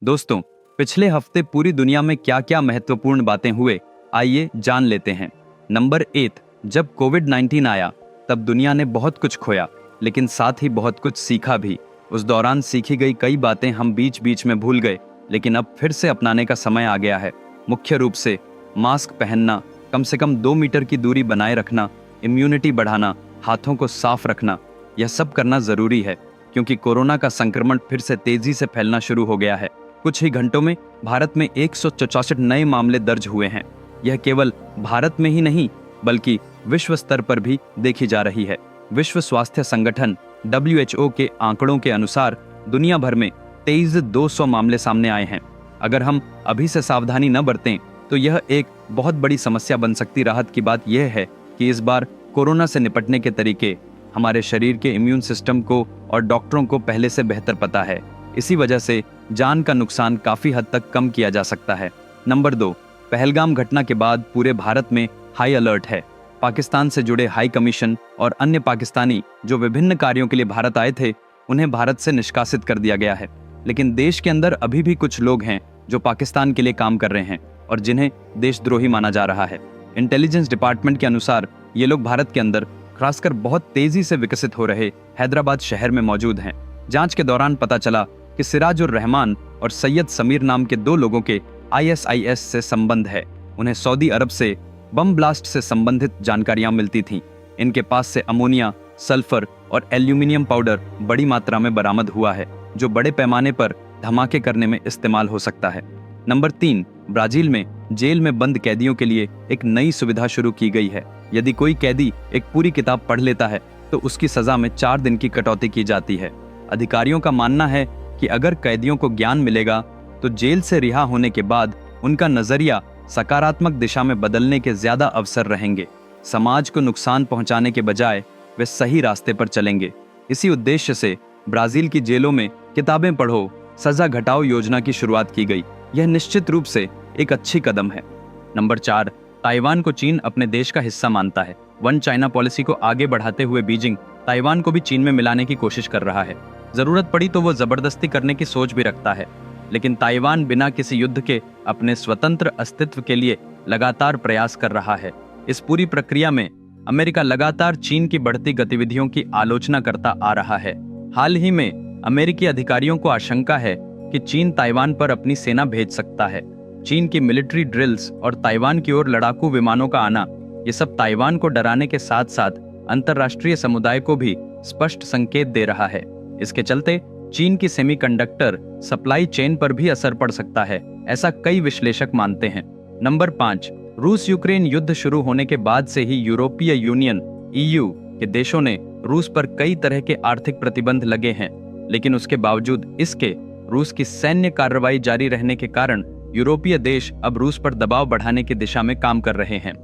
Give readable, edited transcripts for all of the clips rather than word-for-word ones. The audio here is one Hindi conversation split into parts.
दोस्तों, पिछले हफ्ते पूरी दुनिया में क्या क्या महत्वपूर्ण बातें हुए, आइए जान लेते हैं। नंबर 8, जब कोविड-19 आया तब दुनिया ने बहुत कुछ खोया, लेकिन साथ ही बहुत कुछ सीखा भी। उस दौरान सीखी गई कई बातें हम बीच बीच में भूल गए, लेकिन अब फिर से अपनाने का समय आ गया है। मुख्य रूप से मास्क पहनना, कम से कम 2 मीटर की दूरी बनाए रखना, इम्यूनिटी बढ़ाना, हाथों को साफ रखना, यह सब करना जरूरी है, क्योंकि कोरोना का संक्रमण फिर से तेजी से फैलना शुरू हो गया है। कुछ ही घंटों में भारत में 164 नए मामले दर्ज हुए हैं। यह केवल भारत में ही नहीं, बल्कि विश्व स्तर पर भी देखी जा रही है। विश्व स्वास्थ्य संगठन WHO के आंकड़ों के अनुसार दुनिया भर में 23,200 मामले सामने आए हैं। अगर हम अभी से सावधानी न बरतें तो यह एक बहुत बड़ी समस्या बन सकती। राहत की बात यह है कि इस बार कोरोना से निपटने के तरीके हमारे शरीर के इम्यून सिस्टम को और डॉक्टरों को पहले से बेहतर पता है। इसी वजह से जान का नुकसान काफी हद तक कम किया जा सकता है। नंबर 2, पहलगाम घटना के बाद पूरे भारत में हाई अलर्ट है। पाकिस्तान से जुड़े हाई कमीशन और अन्य पाकिस्तानी जो विभिन्न कार्यों के लिए भारत आए थे, उन्हें भारत से निष्कासित कर दिया गया है। लेकिन देश के अंदर अभी भी कुछ लोग हैं जो पाकिस्तान के लिए काम कर रहे हैं और जिन्हें देशद्रोही माना जा रहा है। इंटेलिजेंस डिपार्टमेंट के अनुसार ये लोग भारत के अंदर, खासकर बहुत तेजी से विकसित हो रहे हैदराबाद शहर में मौजूद हैं। जांच के दौरान पता चला कि सिराजुर रहमान और सैयद समीर नाम के 2 लोगों के ISIS से संबंध है। उन्हें सऊदी अरब से बम ब्लास्ट से संबंधित जानकारियां मिलती थीं। इनके पास से अमोनिया, सल्फर और एल्यूमिनियम पाउडर बड़ी मात्रा में बरामद हुआ है, जो बड़े पैमाने पर धमाके करने में इस्तेमाल हो सकता है। नंबर 3, ब्राजील में जेल में बंद कैदियों के लिए एक नई सुविधा शुरू की गई है। यदि कोई कैदी एक पूरी किताब पढ़ लेता है तो उसकी सजा में 4 दिन की कटौती की जाती है। अधिकारियों का मानना है कि अगर कैदियों को ज्ञान मिलेगा तो जेल से रिहा होने के बाद उनका नजरिया सकारात्मक दिशा में बदलने के ज्यादा अवसर रहेंगे। समाज को नुकसान पहुंचाने के बजाय वे सही रास्ते पर चलेंगे। इसी उद्देश्य से ब्राजील की जेलों में किताबें पढ़ो, सजा घटाओ योजना की शुरुआत की गई। यह निश्चित रूप से एक अच्छी कदम है। नंबर 4, ताइवान को चीन अपने देश का हिस्सा मानता है। वन चाइना पॉलिसी को आगे बढ़ाते हुए बीजिंग ताइवान को भी चीन में मिलाने की कोशिश कर रहा है। जरूरत पड़ी तो वो जबरदस्ती करने की सोच भी रखता है, लेकिन ताइवान बिना किसी युद्ध के अपने स्वतंत्र अस्तित्व के लिए लगातार प्रयास कर रहा है। इस पूरी प्रक्रिया में अमेरिका लगातार चीन की बढ़ती गतिविधियों की आलोचना करता आ रहा है। हाल ही में अमेरिकी अधिकारियों को आशंका है कि चीन ताइवान पर अपनी सेना भेज सकता है। चीन की मिलिट्री ड्रिल्स और ताइवान की ओर लड़ाकू विमानों का आना, ये सब ताइवान को डराने के साथ साथ अंतर्राष्ट्रीय समुदाय को भी स्पष्ट संकेत दे रहा है। इसके चलते चीन की सेमीकंडक्टर सप्लाई चेन पर भी असर पड़ सकता है, ऐसा कई विश्लेषक मानते हैं। नंबर 5, रूस यूक्रेन युद्ध शुरू होने के बाद से ही यूरोपीय यूनियन EU के देशों ने रूस पर कई तरह के आर्थिक प्रतिबंध लगे हैं, लेकिन उसके बावजूद इसके रूस की सैन्य कार्रवाई जारी रहने के कारण यूरोपीय देश अब रूस पर दबाव बढ़ाने की दिशा में काम कर रहे हैं।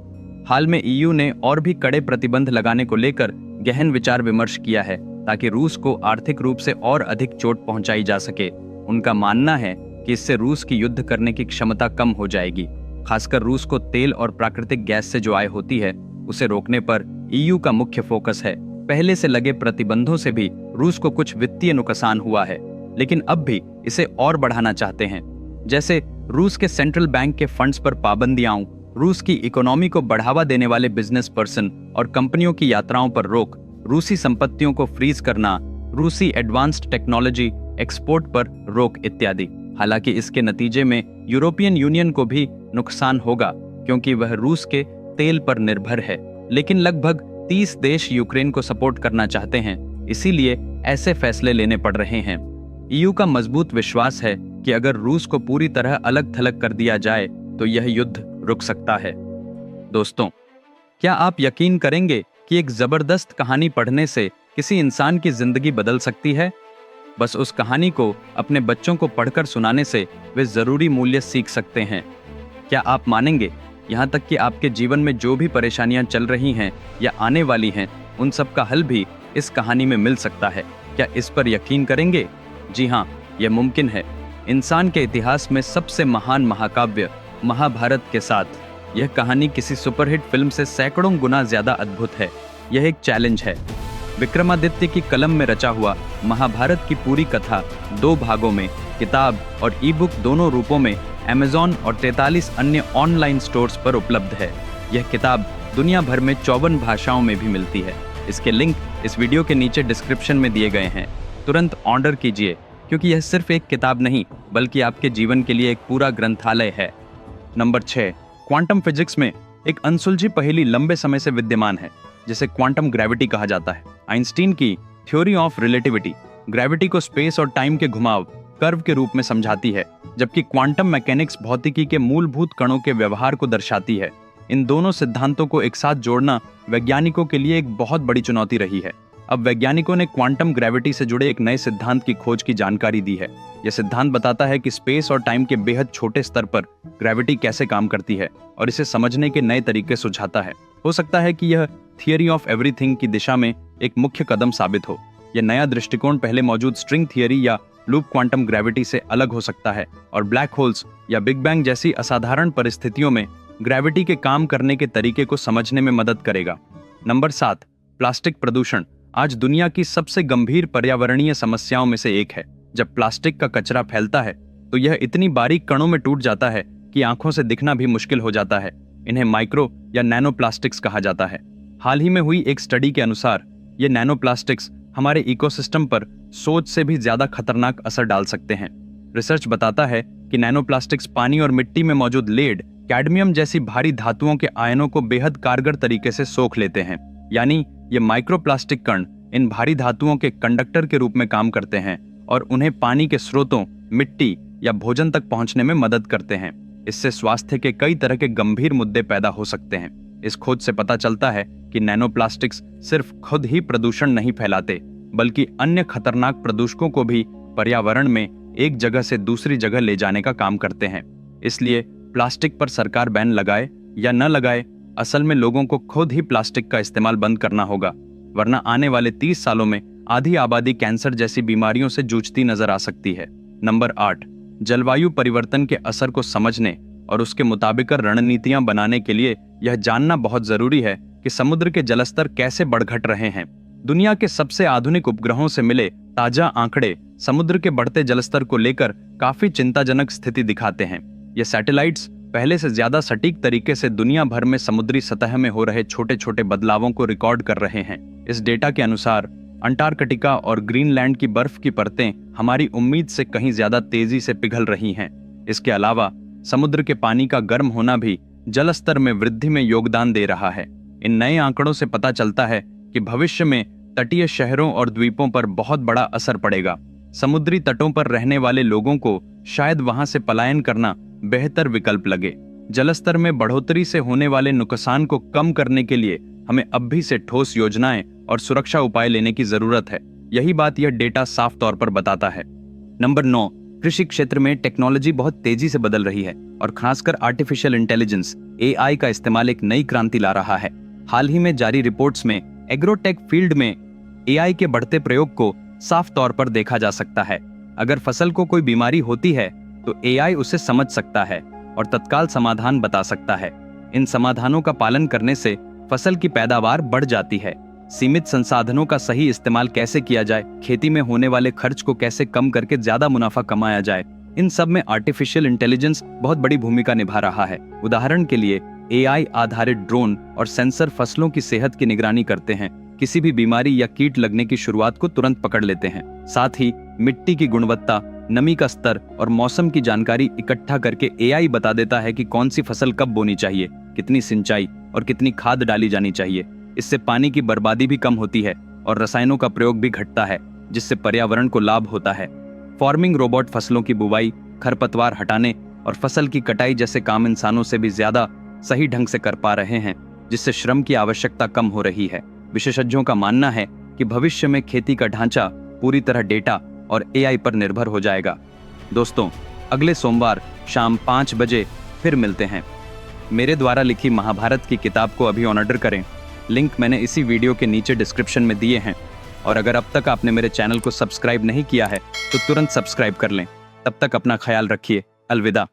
हाल में EU ने और भी कड़े प्रतिबंध लगाने को लेकर गहन विचार विमर्श किया है, ताकि रूस को आर्थिक रूप से और अधिक चोट पहुंचाई जा सके। उनका मानना है कि इससे रूस की युद्ध करने की क्षमता कम हो जाएगी। खासकर रूस को तेल और प्राकृतिक गैस से जो आय होती है, उसे रोकने पर EU का मुख्य फोकस है। पहले से लगे प्रतिबंधों से भी रूस को कुछ वित्तीय नुकसान हुआ है, लेकिन अब भी इसे और बढ़ाना चाहते हैं। जैसे रूस के सेंट्रल बैंक के फंड्स पर पाबंदियां, रूस की इकोनॉमी को बढ़ावा देने वाले बिजनेस पर्सन और कंपनियों की यात्राओं पर रोक, रूसी संपत्तियों को फ्रीज करना, रूसी एडवांस्ड टेक्नोलॉजी एक्सपोर्ट पर रोक इत्यादि। हालांकि इसके नतीजे में यूरोपियन यूनियन को भी नुकसान होगा, क्योंकि वह रूस के तेल पर निर्भर है। लेकिन लगभग 30 देश यूक्रेन को सपोर्ट करना चाहते हैं, इसीलिए ऐसे फैसले लेने पड़ रहे हैं। EU का मजबूत विश्वास है कि अगर रूस को पूरी तरह अलग थलग कर दिया जाए तो यह युद्ध रुक सकता है। दोस्तों, क्या आप यकीन करेंगे कि एक जबरदस्त कहानी पढ़ने से किसी इंसान की जिंदगी बदल सकती है? बस उस कहानी को अपने बच्चों को पढ़कर सुनाने से वे जरूरी मूल्य सीख सकते हैं। क्या आप मानेंगे, यहाँ तक कि आपके जीवन में जो भी परेशानियां चल रही हैं या आने वाली हैं, उन सब का हल भी इस कहानी में मिल सकता है। क्या इस पर यकीन करेंगे? जी हाँ, यह मुमकिन है। इंसान के इतिहास में सबसे महान महाकाव्य महाभारत के साथ यह कहानी किसी सुपरहिट फिल्म से सैकड़ों गुना ज्यादा अद्भुत है। यह एक चैलेंज है। विक्रमादित्य की कलम में रचा हुआ महाभारत की पूरी कथा 2 भागों में किताब और ई बुक दोनों रूपों में अमेज़न और 43 अन्य ऑनलाइन स्टोर्स पर उपलब्ध है। यह किताब दुनिया भर में 54 भाषाओं में भी मिलती है। इसके लिंक इस वीडियो के नीचे डिस्क्रिप्शन में दिए गए हैं। तुरंत ऑर्डर कीजिए, क्योंकि यह सिर्फ एक किताब नहीं बल्कि आपके जीवन के लिए एक पूरा ग्रंथालय है। नंबर 6, क्वांटम फिजिक्स में एक अनसुलझी पहेली लंबे समय से विद्यमान है, जिसे क्वांटम ग्रेविटी कहा जाता है। आइंस्टीन की थ्योरी ऑफ रिलेटिविटी ग्रेविटी को स्पेस और टाइम के घुमाव कर्व के रूप में समझाती है, जबकि क्वांटम मैकेनिक्स भौतिकी के मूलभूत कणों के व्यवहार को दर्शाती है। इन दोनों सिद्धांतों को एक साथ जोड़ना वैज्ञानिकों के लिए एक बहुत बड़ी चुनौती रही है। अब वैज्ञानिकों ने क्वांटम ग्रेविटी से जुड़े एक नए सिद्धांत की खोज की जानकारी दी है। यह सिद्धांत बताता है कि स्पेस और टाइम के बेहद छोटे स्तर पर ग्रेविटी कैसे काम करती है और इसे समझने के नए तरीके सुझाता है। हो सकता है कि यह थियरी ऑफ एवरीथिंग की दिशा में एक मुख्य कदम साबित हो। यह नया दृष्टिकोण पहले मौजूद स्ट्रिंग थियरी या लूप क्वांटम ग्रेविटी से अलग हो सकता है और ब्लैक होल्स या बिग बैंग जैसी असाधारण परिस्थितियों में ग्रेविटी के काम करने के तरीके को समझने में मदद करेगा। नंबर 7, प्लास्टिक प्रदूषण आज दुनिया की सबसे गंभीर पर्यावरणीय समस्याओं में से एक है। जब प्लास्टिक का कचरा फैलता है तो यह इतनी बारीक कणों में टूट जाता है कि आंखों से दिखना भी मुश्किल हो जाता है। इन्हें माइक्रो या नैनो प्लास्टिक्स कहा जाता है। हाल ही में हुई एक स्टडी के अनुसार ये नैनो प्लास्टिक्स हमारे इकोसिस्टम पर सोच से भी ज्यादा खतरनाक असर डाल सकते हैं। रिसर्च बताता है कि नैनो प्लास्टिक्स पानी और मिट्टी में मौजूद लेड, कैडमियम जैसी भारी धातुओं के आयनों को बेहद कारगर तरीके से सोख लेते हैं। यानी ये माइक्रोप्लास्टिक कण इन भारी धातुओं के कंडक्टर के रूप में काम करते हैं और उन्हें पानी के स्रोतों, मिट्टी या भोजन तक पहुंचने में मदद करते हैं। इससे स्वास्थ्य के कई तरह के गंभीर मुद्दे पैदा हो सकते हैं। इस खोज से पता चलता है कि नैनो प्लास्टिक्स सिर्फ खुद ही प्रदूषण नहीं फैलाते, बल्कि अन्य खतरनाक प्रदूषकों को भी पर्यावरण में एक जगह से दूसरी जगह ले जाने का काम करते हैं। इसलिए प्लास्टिक पर सरकार बैन लगाए या न लगाए, असल में लोगों को खुद ही प्लास्टिक का इस्तेमाल बंद करना होगा, वरना आने वाले 30 सालों में आधी आबादी कैंसर जैसी बीमारियों से जूझती नजर आ सकती है। नंबर 8, जलवायु परिवर्तन के असर को समझने और उसके मुताबिक रणनीतियां बनाने के लिए यह जानना बहुत जरूरी है कि समुद्र के जलस्तर कैसे बढ़ घट रहे हैं। दुनिया के सबसे आधुनिक उपग्रहों से मिले ताजा आंकड़े समुद्र के बढ़ते जलस्तर को लेकर काफी चिंताजनक स्थिति दिखाते हैं। ये सैटेलाइट्स पहले से ज्यादा सटीक तरीके से दुनिया भर में समुद्री सतह में हो रहे छोटे छोटे बदलावों को रिकॉर्ड कर रहे हैं। इस डेटा के अनुसार अंटार्कटिका और ग्रीनलैंड की बर्फ की परतें हमारी उम्मीद से कहीं ज्यादा तेजी से पिघल रही हैं। इसके अलावा समुद्र के पानी का गर्म होना भी जल स्तर में वृद्धि में योगदान दे रहा है। इन नए आंकड़ों से पता चलता है कि भविष्य में तटीय शहरों और द्वीपों पर बहुत बड़ा असर पड़ेगा। समुद्री तटों पर रहने वाले लोगों को शायद वहां से पलायन करना बेहतर विकल्प लगे। जलस्तर में बढ़ोतरी से होने वाले नुकसान को कम करने के लिए हमें अब भी से ठोस योजनाएं और सुरक्षा उपाय लेने की जरूरत है। यही बात यह डेटा साफ तौर पर बताता है। नंबर 9, कृषि क्षेत्र में टेक्नोलॉजी बहुत तेजी से बदल रही है और खासकर आर्टिफिशियल इंटेलिजेंस AI का इस्तेमाल एक नई क्रांति ला रहा है। हाल ही में जारी रिपोर्ट्स में एग्रोटेक फील्ड में AI के बढ़ते प्रयोग को साफ तौर पर देखा जा सकता है। अगर फसल को कोई बीमारी होती है तो AI उसे समझ सकता है और तत्काल समाधान बता सकता है। इन समाधानों का पालन करने से फसल की पैदावार बढ़ जाती है। सीमित संसाधनों का सही इस्तेमाल कैसे किया जाए, खेती में होने वाले खर्च को कैसे कम करके ज्यादा मुनाफा कमाया जाए, इन सब में आर्टिफिशियल इंटेलिजेंस बहुत बड़ी भूमिका निभा रहा है। उदाहरण के लिए AI आधारित ड्रोन और सेंसर फसलों की सेहत की निगरानी करते हैं, किसी भी बीमारी या कीट लगने की शुरुआत को तुरंत पकड़ लेते हैं। साथ ही मिट्टी की गुणवत्ता, नमी का स्तर और मौसम की जानकारी इकट्ठा करके AI बता देता है कि कौन सी फसल कब बोनी चाहिए, कितनी सिंचाई और कितनी खाद डाली जानी चाहिए। इससे पानी की बर्बादी भी कम होती है और रसायनों का प्रयोग भी घटता है, जिससे पर्यावरण को लाभ होता है। फार्मिंग रोबोट फसलों की बुवाई, खरपतवार हटाने और फसल की कटाई जैसे काम इंसानों से भी ज्यादा सही ढंग से कर पा रहे हैं, जिससे श्रम की आवश्यकता कम हो रही है। विशेषज्ञों का मानना है कि भविष्य में खेती का ढांचा पूरी तरह डेटा और AI पर निर्भर हो जाएगा। दोस्तों, अगले सोमवार शाम 5 बजे फिर मिलते हैं। मेरे द्वारा लिखी महाभारत की किताब को अभी ऑर्डर करें। लिंक मैंने इसी वीडियो के नीचे डिस्क्रिप्शन में दिए हैं। और अगर अब तक आपने मेरे चैनल को सब्सक्राइब नहीं किया है तो तुरंत सब्सक्राइब कर लें। तब तक अपना ख्याल रखिए। अलविदा।